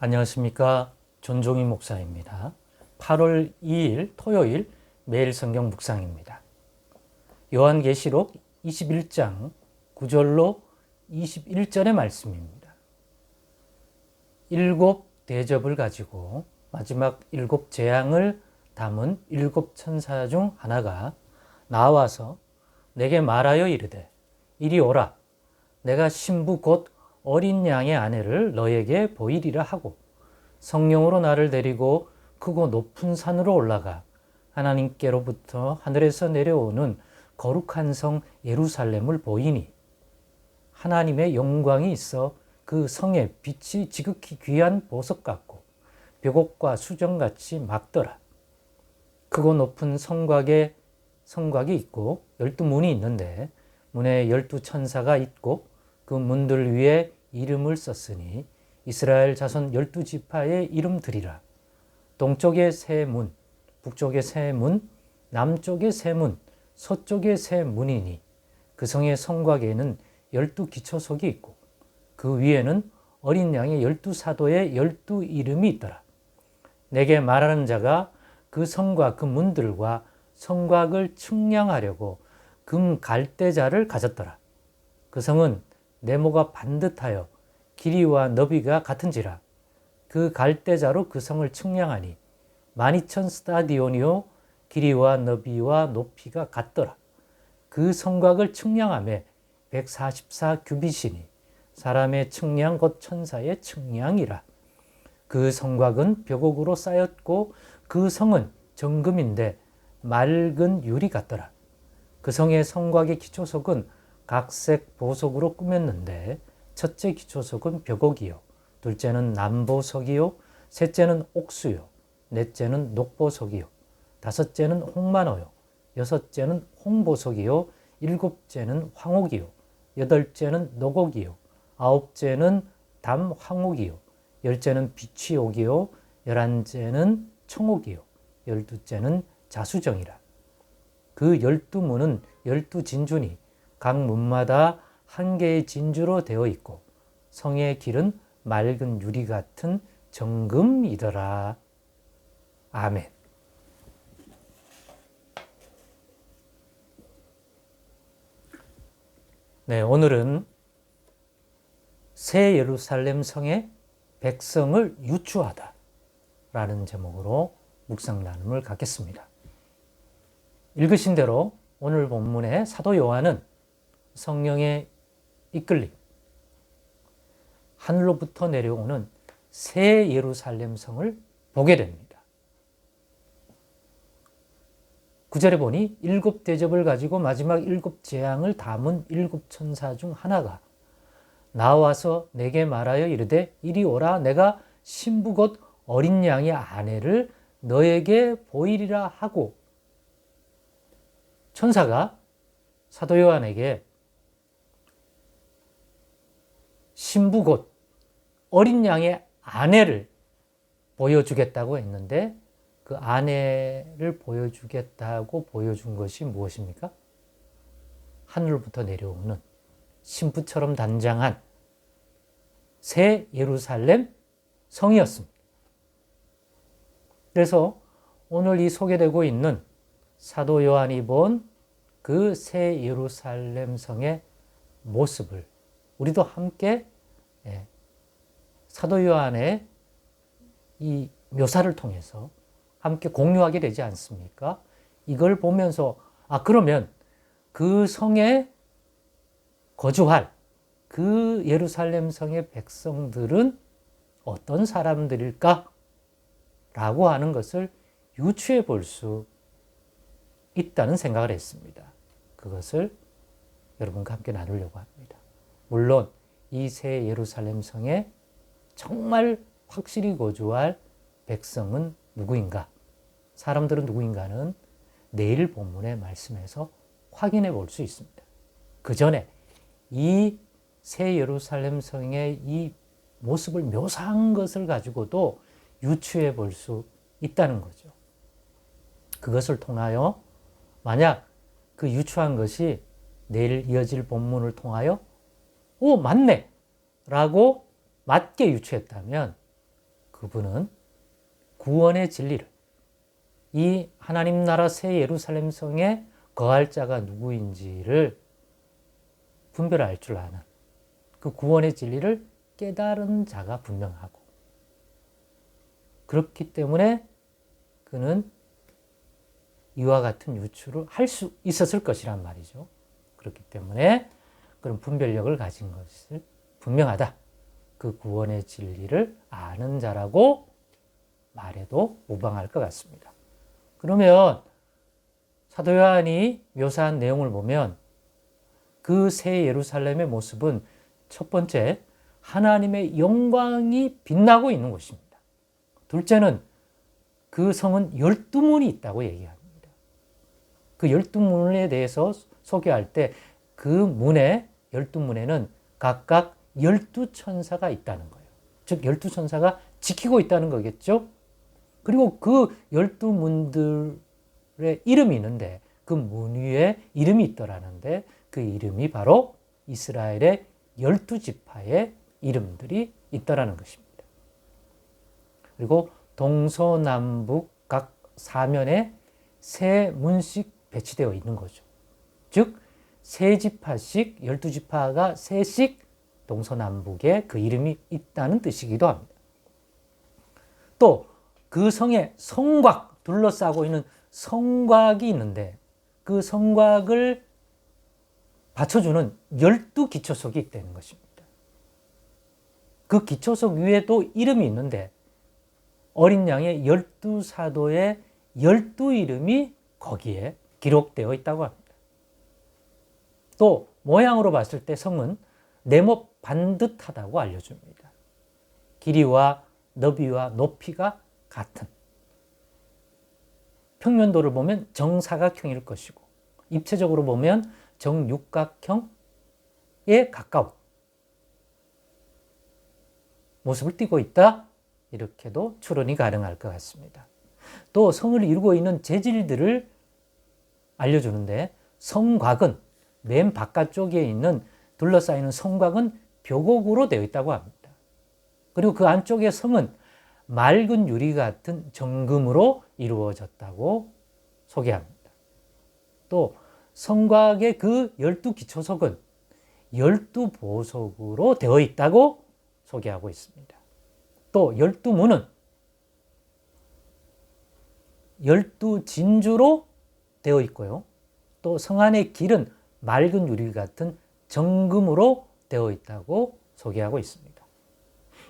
안녕하십니까. 존종희 목사입니다. 8월 2일 토요일 매일 성경 묵상입니다. 요한계시록 21장 9절로 21절의 말씀입니다. 일곱 대접을 가지고 마지막 일곱 재앙을 담은 일곱 천사 중 하나가 나와서 내게 말하여 이르되 이리 오라. 내가 신부 곧 어린 양의 아내를 너에게 보이리라 하고 성령으로 나를 데리고 크고 높은 산으로 올라가 하나님께로부터 하늘에서 내려오는 거룩한 성 예루살렘을 보이니 하나님의 영광이 있어 그 성의 빛이 지극히 귀한 보석 같고 벽옥과 수정같이 막더라. 크고 높은 성곽이 있고 12문이 있는데 문에 12천사가 있고 그 문들 위에 이름을 썼으니 이스라엘 자손 12지파의 이름들이라. 동쪽에 세 문, 북쪽에 세 문, 남쪽에 세 문, 서쪽에 세 문이니 그 성의 성곽에는 12기초석이 있고 그 위에는 어린 양의 12사도의 12 이름이 있더라. 내게 말하는 자가 그 성과 그 문들과 성곽을 측량하려고 금 갈대자를 가졌더라. 그 성은 네모가 반듯하여 길이와 너비가 같은지라. 그 갈대자로 그 성을 측량하니 12,000 스타디온이요 길이와 너비와 높이가 같더라. 그 성곽을 측량하며 144 규빗이니 사람의 측량 곧 천사의 측량이라. 그 성곽은 벽옥으로 쌓였고 그 성은 정금인데 맑은 유리 같더라. 그 성의 성곽의 기초석은 각색 보석으로 꾸몄는데 첫째 기초석은 벽옥이요, 둘째는 남보석이요, 셋째는 옥수요, 넷째는 녹보석이요, 다섯째는 홍만호요, 여섯째는 홍보석이요, 일곱째는 황옥이요, 여덟째는 노곡이요, 아홉째는 담황옥이요, 열째는 비취옥이요, 열한째는 청옥이요, 열두째는 자수정이라. 그 12문은 12진주니 각 문마다 한 개의 진주로 되어 있고 성의 길은 맑은 유리 같은 정금이더라. 아멘. 네, 오늘은 새 예루살렘 성의 백성을 유추하다 라는 제목으로 묵상 나눔을 갖겠습니다. 읽으신 대로 오늘 본문의 사도 요한은 성령의 이끌림, 하늘로부터 내려오는 새 예루살렘 성을 보게 됩니다. 9절에 보니 일곱 대접을 가지고 마지막 일곱 재앙을 담은 일곱 천사 중 하나가 나와서 내게 말하여 이르되 이리 오라. 내가 신부 곧 어린 양의 아내를 너에게 보이리라 하고, 천사가 사도 요한에게 신부 곧 어린 양의 아내를 보여주겠다고 했는데 그 아내를 보여주겠다고 보여준 것이 무엇입니까? 하늘부터 내려오는 신부처럼 단장한 새 예루살렘 성이었습니다. 그래서 오늘 이 소개되고 있는 사도 요한이 본 그 새 예루살렘 성의 모습을 우리도 함께 사도 요한의 이 묘사를 통해서 함께 공유하게 되지 않습니까? 이걸 보면서 그러면 그 성에 거주할 그 예루살렘 성의 백성들은 어떤 사람들일까? 라고 하는 것을 유추해 볼 수 있다는 생각을 했습니다. 그것을 여러분과 함께 나누려고 합니다. 물론 이 새 예루살렘 성에 정말 확실히 거주할 백성은 누구인가? 사람들은 누구인가는 내일 본문의 말씀에서 확인해 볼 수 있습니다. 그 전에 이 새 예루살렘 성의 이 모습을 묘사한 것을 가지고도 유추해 볼 수 있다는 거죠. 그것을 통하여 만약 그 유추한 것이 내일 이어질 본문을 통하여 맞네! 라고 맞게 유추했다면 그분은 구원의 진리를, 이 하나님 나라 새 예루살렘 성에 거할 자가 누구인지를 분별할 줄 아는 그 구원의 진리를 깨달은 자가 분명하고, 그렇기 때문에 그는 이와 같은 유추를 할 수 있었을 것이란 말이죠. 그렇기 때문에 그런 분별력을 가진 것을 분명하다. 그 구원의 진리를 아는 자라고 말해도 무방할 것 같습니다. 그러면 사도 요한이 묘사한 내용을 보면 그 새 예루살렘의 모습은 첫 번째, 하나님의 영광이 빛나고 있는 곳입니다. 둘째는 그 성은 12문이 있다고 얘기합니다. 그 12문에 대해서 소개할 때 그 문에, 12문에는 각각 12천사가 있다는 거예요. 즉 12천사가 지키고 있다는 거겠죠. 그리고 그 12문들의 이름이 있는데 그 문 위에 이름이 있더라는데 그 이름이 바로 이스라엘의 12지파의 이름들이 있더라는 것입니다. 그리고 동서남북 각 사면에 세 문씩 배치되어 있는 거죠. 즉 세 지파씩, 12지파가 세씩 동서남북에 그 이름이 있다는 뜻이기도 합니다. 또 그 성에 성곽, 둘러싸고 있는 성곽이 있는데 그 성곽을 받쳐주는 12기초석이 있다는 것입니다. 그 기초석 위에도 이름이 있는데 어린 양의 12사도의 12이름이 거기에 기록되어 있다고 합니다. 또 모양으로 봤을 때 성은 네모 반듯하다고 알려줍니다. 길이와 너비와 높이가 같은, 평면도를 보면 정사각형일 것이고 입체적으로 보면 정육각형에 가까운 모습을 띠고 있다, 이렇게도 추론이 가능할 것 같습니다. 또 성을 이루고 있는 재질들을 알려주는데 성곽은 맨 바깥쪽에 있는 둘러싸이는 성곽은 벽옥으로 되어 있다고 합니다. 그리고 그 안쪽의 성은 맑은 유리 같은 정금으로 이루어졌다고 소개합니다. 또 성곽의 그 12기초석은 12보석으로 되어 있다고 소개하고 있습니다. 또 12문은 12진주로 되어 있고요. 또 성 안의 길은 맑은 유리 같은 정금으로 되어 있다고 소개하고 있습니다.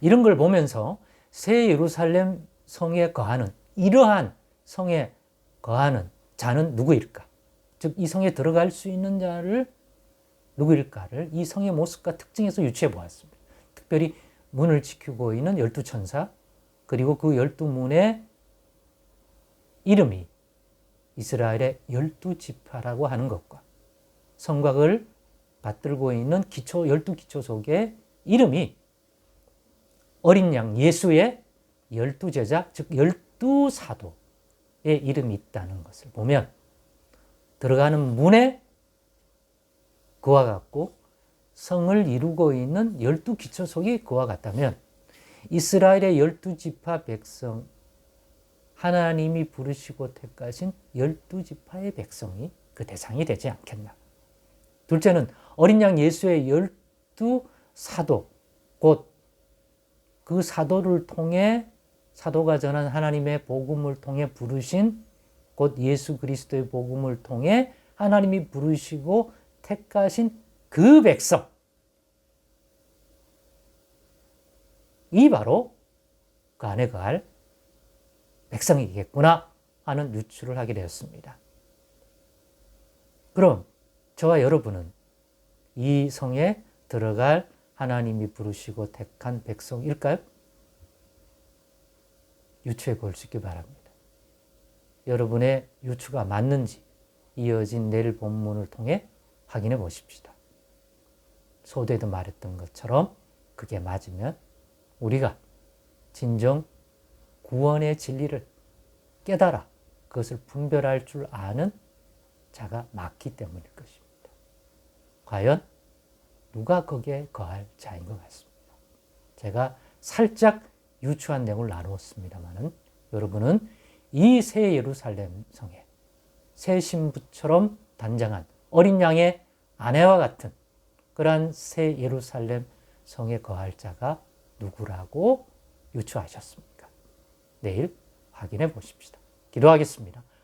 이런 걸 보면서 새 예루살렘 성에 거하는, 이러한 성에 거하는 자는 누구일까? 즉 이 성에 들어갈 수 있는 자를 누구일까를 이 성의 모습과 특징에서 유추해 보았습니다. 특별히 문을 지키고 있는 12천사, 그리고 그 12문의 이름이 이스라엘의 12지파라고 하는 것과 성곽을 받들고 있는 12기초석의 이름이 어린 양 예수의 12제자, 즉 12사도의 이름이 있다는 것을 보면 들어가는 문에 그와 같고 성을 이루고 있는 12기초석이 그와 같다면 이스라엘의 12지파 백성, 하나님이 부르시고 택하신 12지파의 백성이 그 대상이 되지 않겠나. 둘째는 어린 양 예수의 12사도, 곧 그 사도를 통해 사도가 전한 하나님의 복음을 통해 부르신, 곧 예수 그리스도의 복음을 통해 하나님이 부르시고 택하신 그 백성, 이 바로 그 안에 거할 백성이겠구나 하는 유추를 하게 되었습니다. 그럼 저와 여러분은 이 성에 들어갈 하나님이 부르시고 택한 백성일까요? 유추해 볼 수 있기 바랍니다. 여러분의 유추가 맞는지 이어진 내일 본문을 통해 확인해 보십시다. 소도에도 말했던 것처럼 그게 맞으면 우리가 진정 구원의 진리를 깨달아 그것을 분별할 줄 아는 자가 맞기 때문일 것입니다. 과연 누가 거기에 거할 자인 것 같습니다. 제가 살짝 유추한 내용을 나누었습니다만은 여러분은 이 새 예루살렘 성에 새 신부처럼 단장한 어린 양의 아내와 같은 그러한 새 예루살렘 성에 거할 자가 누구라고 유추하셨습니까? 내일 확인해 보십시다. 기도하겠습니다.